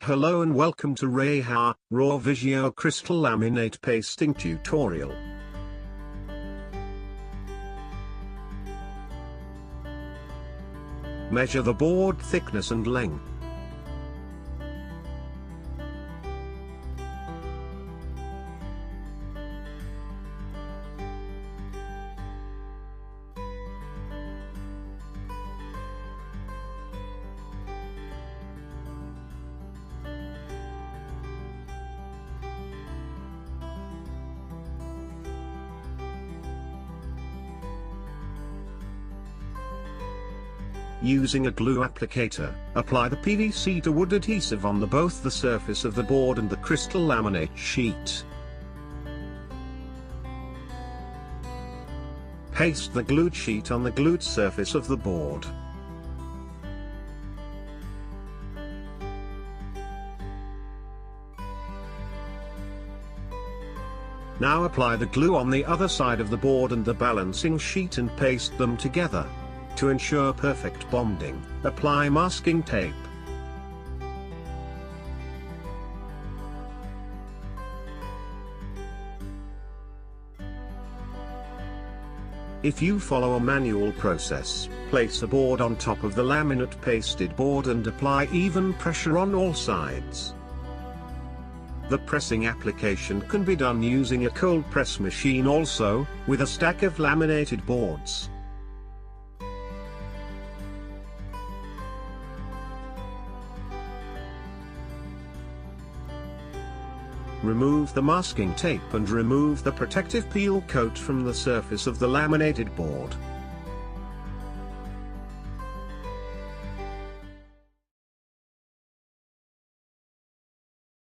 Hello and welcome to RAUVISIO crystal laminate pasting tutorial. Measure the board thickness and length. Using a glue applicator, apply the PVC to wood adhesive on both the surface of the board and the crystal laminate sheet. Paste the glued sheet on the glued surface of the board. Now apply the glue on the other side of the board and the balancing sheet and paste them together. To ensure perfect bonding, apply masking tape. If you follow a manual process, place a board on top of the laminate pasted board and apply even pressure on all sides. The pressing application can be done using a cold press machine also, with a stack of laminated boards. Remove the masking tape and remove the protective peel coat from the surface of the laminated board.